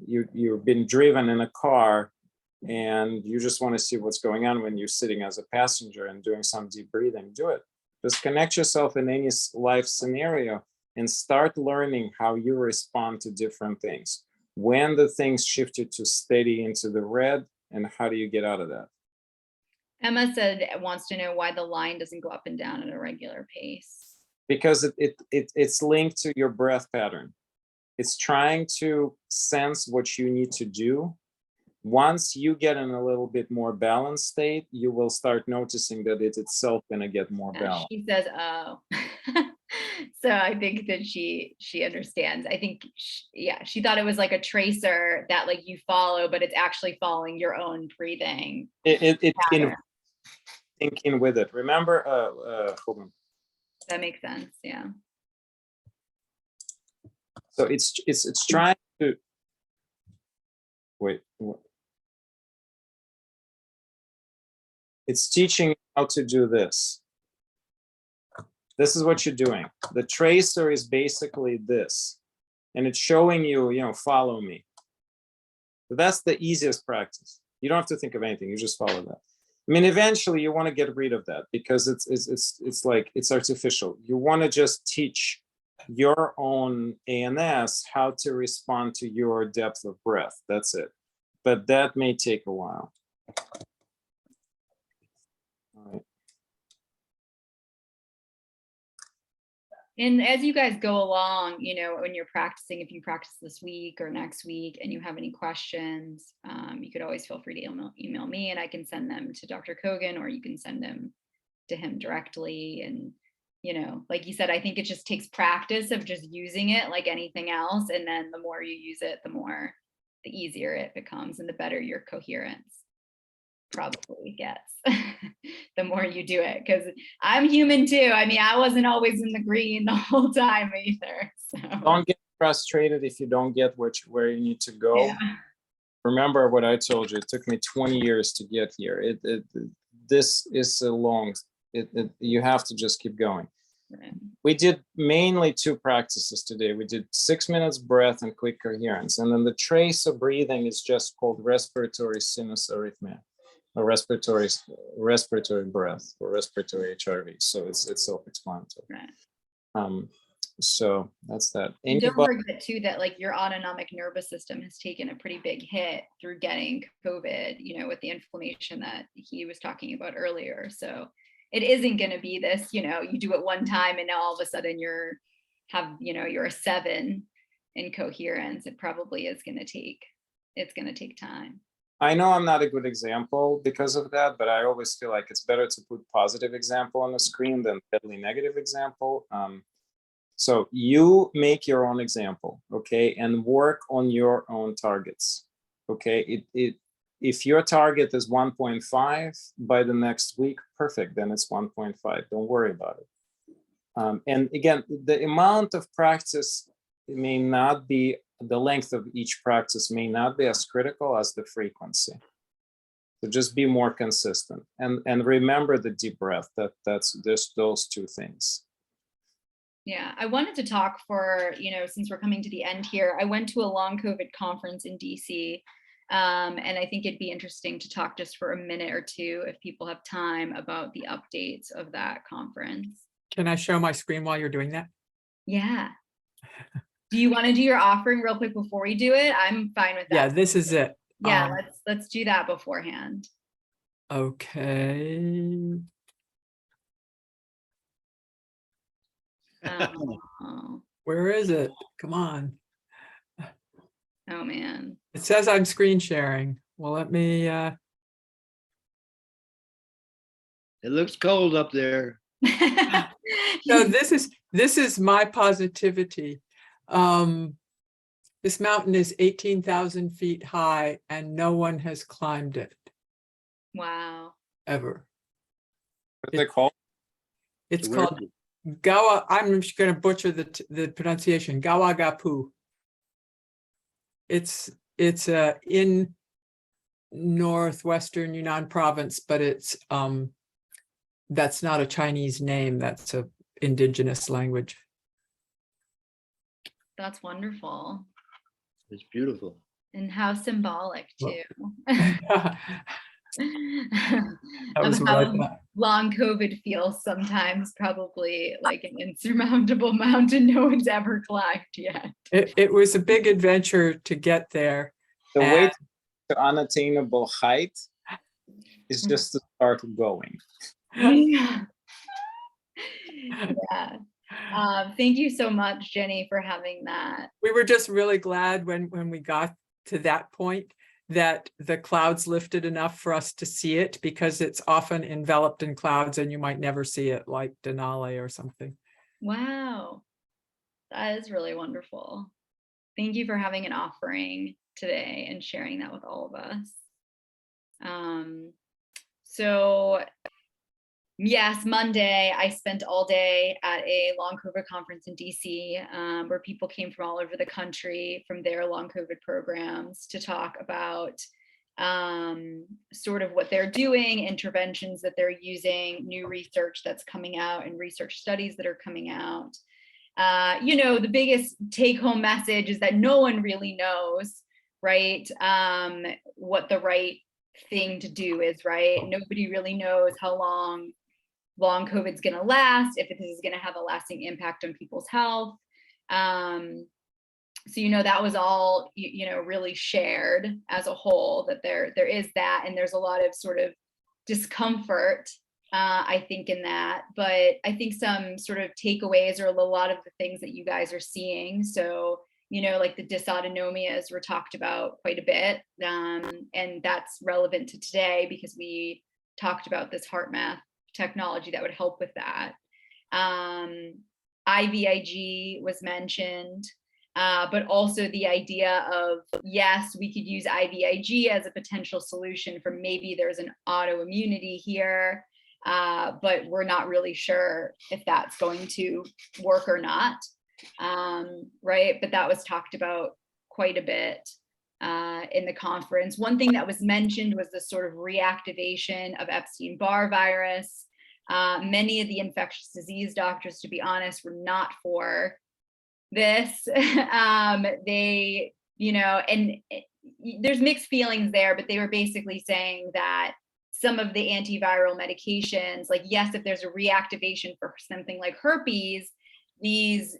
you've been driven in a car and you just want to see what's going on when you're sitting as a passenger and doing some deep breathing. Do it. Just connect yourself in any life scenario and start learning how you respond to different things. When the things shifted to steady into the red, and how do you get out of that? Emma said wants to know why the line doesn't go up and down at a regular pace. Because it's linked to your breath pattern. It's trying to sense what you need to do. Once you get in a little bit more balanced state, you will start noticing that it's itself going to get more balanced. She says, oh. So I think that she understands. I think, she thought it was like a tracer that like you follow, but it's actually following your own breathing. Thinking with it. Remember, hold on. That makes sense, yeah. So it's trying to wait. It's teaching you how to do this. This is what you're doing. The tracer is basically this, and it's showing you, follow me. But that's the easiest practice. You don't have to think of anything. You just follow that. I mean, eventually you want to get rid of that because it's like it's artificial. You want to just teach your own ANS how to respond to your depth of breath. That's it. But that may take a while. All right. And as you guys go along, when you're practicing, if you practice this week or next week and you have any questions, you could always feel free to email me and I can send them to Dr. Kogan, or you can send them to him directly. And, like you said, I think it just takes practice of just using it like anything else. And then the more you use it, the easier it becomes and the better your coherence probably gets the more you do it, because I'm human too. I mean, I wasn't always in the green the whole time either. So. Don't get frustrated if you don't get where you need to go. Yeah. Remember what I told you. It took me 20 years to get here. This is a long. You have to just keep going. Right. We did mainly 2 practices today. We did 6 minutes breath and quick coherence, and then the trace of breathing is just called respiratory sinus arrhythmia. A respiratory breath or respiratory HRV. So it's self-explanatory. Right. So that's that. And don't forget too that like your autonomic nervous system has taken a pretty big hit through getting COVID, with the inflammation that he was talking about earlier. So it isn't going to be this, you do it one time and now all of a sudden you're a 7 in coherence. It probably is going to take time. I know I'm not a good example because of that, but I always feel like it's better to put positive example on the screen than deadly negative example. So you make your own example, okay, and work on your own targets, okay? If your target is 1.5 by the next week, perfect, then it's 1.5. Don't worry about it. And again, the amount of practice may not be, the length of each practice may not be as critical as the frequency. So just be more consistent and remember the deep breath. That's those 2 things. Yeah, I wanted to talk for, since we're coming to the end here, I went to a long COVID conference in DC. And I think it'd be interesting to talk just for a minute or 2 if people have time about the updates of that conference. Can I show my screen while you're doing that? Yeah. Do you want to do your offering real quick before we do it? I'm fine with that. Yeah, this is it. Yeah, let's do that beforehand. Okay. Where is it? Come on. Oh, man. It says I'm screen sharing. Well, let me, It looks cold up there. no, this is my positivity. This mountain is 18,000 feet high and no one has climbed it Wow. ever. What's it called? It's Where is called it? Gawa, I'm just gonna butcher the pronunciation, Gawagapu. It's in northwestern Yunnan province, but it's that's not a Chinese name, that's a indigenous language. That's wonderful. It's beautiful. And how symbolic Well, too. That was Of what I how thought. long COVID feels sometimes, probably like an insurmountable mountain no one's ever climbed yet. It was a big adventure to get there. The way And- to unattainable height is just to start going. Yeah. Yeah. Thank you so much, Jenny, for having that. We were just really glad when we got to that point that the clouds lifted enough for us to see it, because it's often enveloped in clouds and you might never see it, like Denali or something. Wow. That is really wonderful. Thank you for having an offering today and sharing that with all of us. So yes, Monday, I spent all day at a long COVID conference in DC, where people came from all over the country from their long COVID programs to talk about sort of what they're doing, interventions that they're using, new research that's coming out, and research studies that are coming out. You know, the biggest take home message is that no one really knows, right? What the right thing to do is, right? Nobody really knows how long COVID is going to last, if this is going to have a lasting impact on people's health. So, you know, that was all, you know, really shared as a whole, that there is that, and there's a lot of sort of discomfort, I think, in that. But I think some sort of takeaways are a lot of the things that you guys are seeing. So, you know, like the dysautonomias were talked about quite a bit, and that's relevant to today because we talked about this HeartMath technology that would help with that. IVIG was mentioned, but also the idea of, yes, we could use IVIG as a potential solution for maybe there's an autoimmunity here, but we're not really sure if that's going to work or not, right? But that was talked about quite a bit in the conference. One thing that was mentioned was the sort of reactivation of Epstein-Barr virus. Many of the infectious disease doctors, to be honest, were not for this. They, you know, and there's mixed feelings there, but they were basically saying that some of the antiviral medications, like, yes, if there's a reactivation for something like herpes, these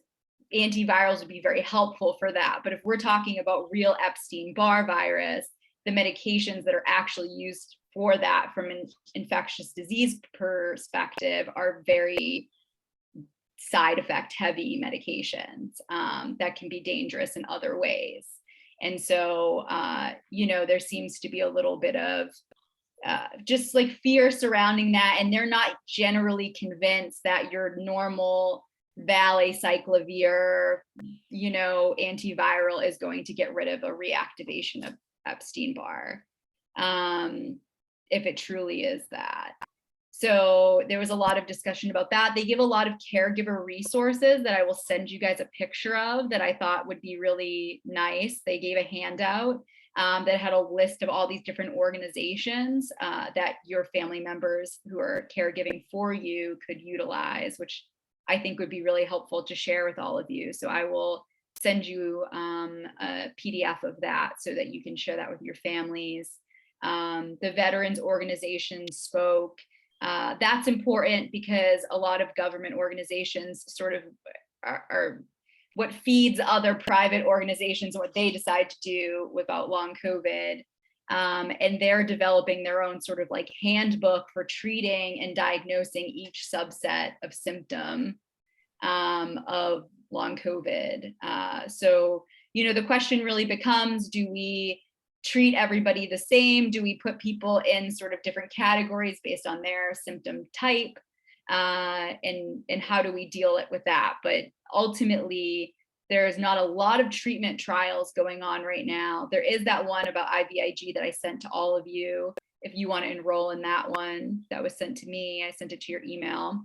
antivirals would be very helpful for that. But if we're talking about real Epstein-Barr virus, the medications that are actually used for that from an infectious disease perspective are very side effect heavy medications that can be dangerous in other ways. And so, you know, there seems to be a little bit of just like fear surrounding that. And they're not generally convinced that your normal valacyclovir, you know, antiviral is going to get rid of a reactivation of Epstein-Barr, if it truly is that. So there was a lot of discussion about that. They give a lot of caregiver resources that I will send you guys a picture of that I thought would be really nice. They gave a handout that had a list of all these different organizations that your family members who are caregiving for you could utilize, which I think would be really helpful to share with all of you. So I will send you a PDF of that so that you can share that with your families. The veterans organizations spoke. That's important because a lot of government organizations sort of are what feeds other private organizations, what they decide to do without long COVID. And they're developing their own sort of like handbook for treating and diagnosing each subset of symptom. of long COVID. So, the question really becomes, do we treat everybody the same? Do we put people in sort of different categories based on their symptom type? And how do we deal with that? But ultimately, there's not a lot of treatment trials going on right now. There is that one about IVIG that I sent to all of you. If you want to enroll in that one, that was sent to me. I sent it to your email.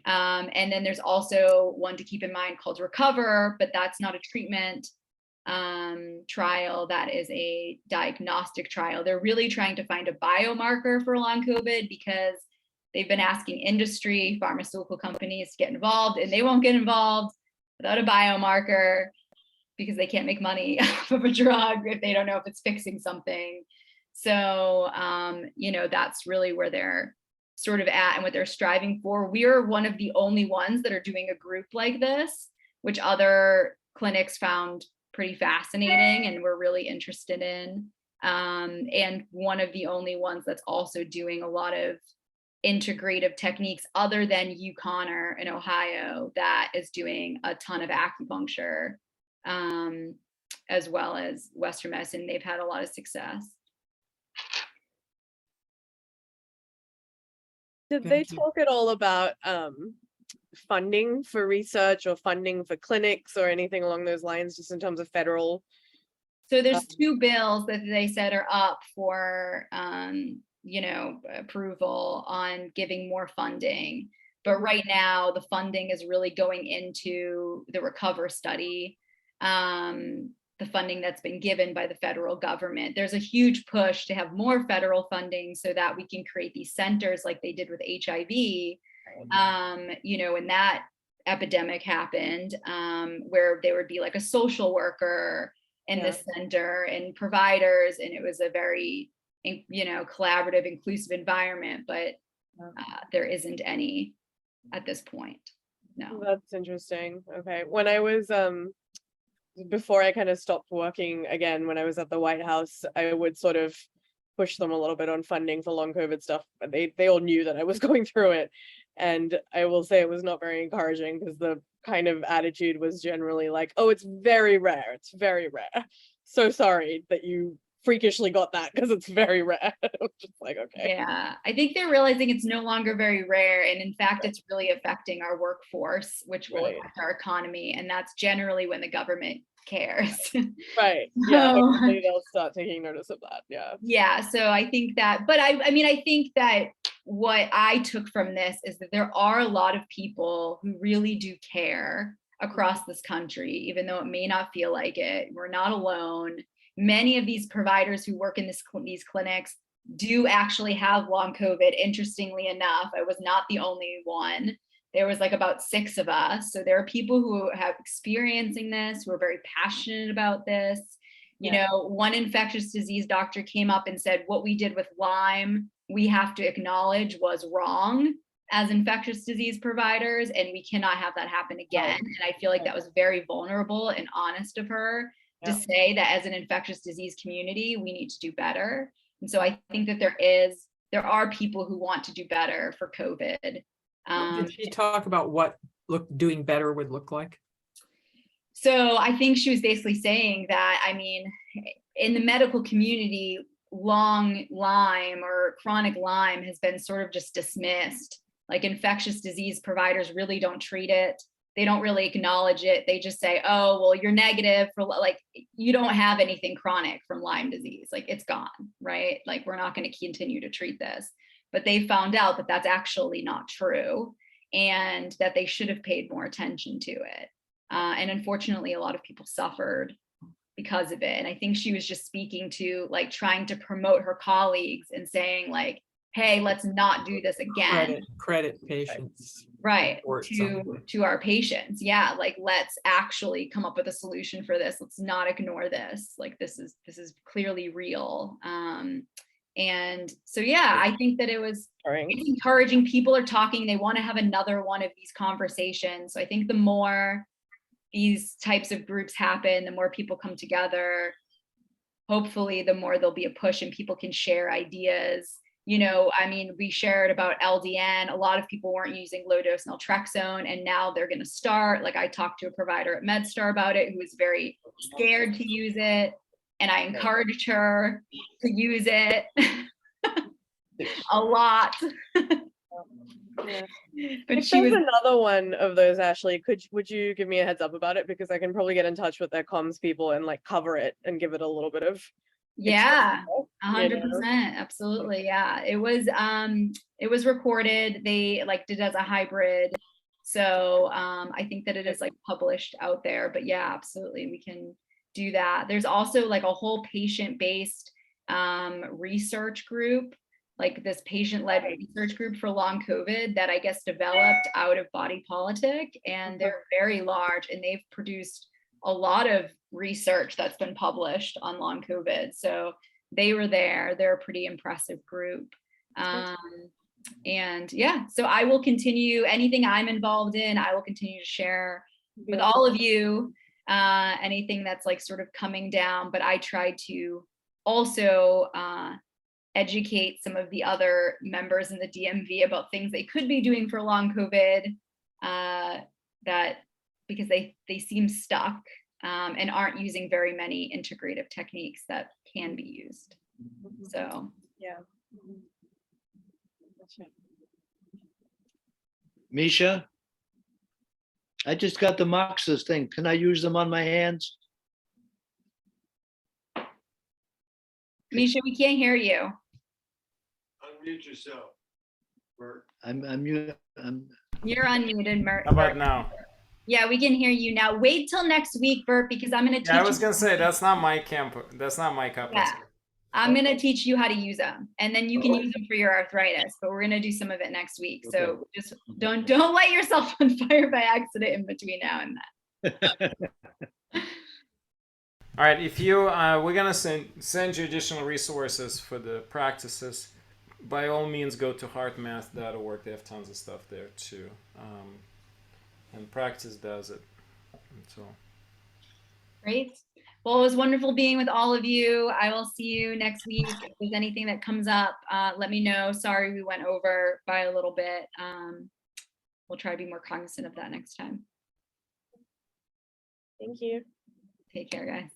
And then there's also one to keep in mind called Recover, but that's not a treatment trial. That is a diagnostic trial. They're really trying to find a biomarker for long COVID because they've been asking industry, pharmaceutical companies to get involved, and they won't get involved without a biomarker because they can't make money off of a drug if they don't know if it's fixing something. So, that's really where they're sort of at and what they're striving for. We are one of the only ones that are doing a group like this, which other clinics found pretty fascinating and we're really interested in. And one of the only ones that's also doing a lot of integrative techniques other than UConn in Ohio that is doing a ton of acupuncture, as well as Western medicine. They've had a lot of success. Did they Thank you. talk at all about funding for research or funding for clinics or anything along those lines, just in terms of federal? So there's two bills that they said are up for approval on giving more funding. But right now the funding is really going into the Recover study, the funding that's been given by the federal government. There's a huge push to have more federal funding so that we can create these centers like they did with HIV, when that epidemic happened, where there would be like a social worker in the center and providers, and it was a very collaborative, inclusive environment, but there isn't any at this point. No. That's interesting. Okay. When I was before I kind of stopped working again, when I was at the White House, I would sort of push them a little bit on funding for long COVID stuff. But they all knew that I was going through it. And I will say it was not very encouraging because the kind of attitude was generally like, oh, it's very rare. It's very rare. So sorry that you freakishly got that because it's very rare. Just like, okay. Yeah, I think they're realizing it's no longer very rare. And in fact, it's really affecting our workforce, which will affect our economy. And that's generally when the government cares. Right. Yeah. Hopefully they'll start taking notice of that. Yeah. Yeah. So I think that, but I think that what I took from this is that there are a lot of people who really do care across this country, even though it may not feel like it. We're not alone. Many of these providers who work in these clinics do actually have long COVID. Interestingly enough, I was not the only one. There was like about 6 of us. So there are people who have experiencing this, who are very passionate about this. You know, one infectious disease doctor came up and said, what we did with Lyme, we have to acknowledge was wrong as infectious disease providers, and we cannot have that happen again. And I feel like that was very vulnerable and honest of her to say that as an infectious disease community, we need to do better. And so I think that there are people who want to do better for COVID. Did she talk about what doing better would look like? So I think she was basically saying that, in the medical community, long Lyme or chronic Lyme has been sort of just dismissed. Like infectious disease providers really don't treat it. They don't really acknowledge it. They just say, oh, well, you're negative for you don't have anything chronic from Lyme disease. Like it's gone, right? Like we're not going to continue to treat this. But they found out that that's actually not true and that they should have paid more attention to it. And unfortunately, a lot of people suffered because of it. And I think she was just speaking to trying to promote her colleagues and saying hey, let's not do this again. Credit patients. Right. To our patients. Yeah. Let's actually come up with a solution for this. Let's not ignore this. This is clearly real. And so, yeah, I think that it's encouraging. People are talking. They want to have another one of these conversations. So I think the more these types of groups happen, the more people come together, hopefully the more there'll be a push and people can share ideas. I mean, we shared about LDN. A lot of people weren't using low dose naltrexone, and now they're going to start. Like, I talked to a provider at MedStar about it who was very scared to use it, and I encouraged her to use it a lot. Yeah. But If she there's was, another one of those, Ashley, would you give me a heads up about it? Because I can probably get in touch with their comms people and like cover it and give it a little bit of yeah, exposure, 100%, absolutely, yeah. It was recorded. They like did it as a hybrid, so I think that it is like published out there. But yeah, absolutely, we can do that. There's also like a whole patient-based research group, like this patient-led research group for long COVID that I guess developed out of Body Politic, and they're very large, and they've produced a lot of research that's been published on long COVID. So they were there. They're a pretty impressive group. And yeah, so I will continue anything I'm involved in. I will continue to share with all of you anything that's like sort of coming down, but I try to also educate some of the other members in the DMV about things they could be doing for long COVID, because they seem stuck and aren't using very many integrative techniques that can be used. So yeah. Misha, I just got the Moxas thing. Can I use them on my hands? Misha, we can't hear you. Unmute yourself. Bert. I'm You're unmuted, Mert. How about now? Yeah, we can hear you now. Wait till next week, Bert, because I'm going to teach Yeah, I was you. gonna say that's not my camp. That's not my cup. of Yeah. tea. I'm going to teach you how to use them, and then you can use them for your arthritis, but we're going to do some of it next week. So just don't light yourself on fire by accident in between now and then. All right, if you we're gonna send you additional resources for the practices. By all means, go to heartmath.org. They have tons of stuff there too, and practice does it. So Great. Well, it was wonderful being with all of you. I will see you next week. If there's anything that comes up, let me know. Sorry we went over by a little bit. We'll try to be more cognizant of that next time. Thank you. Take care, guys.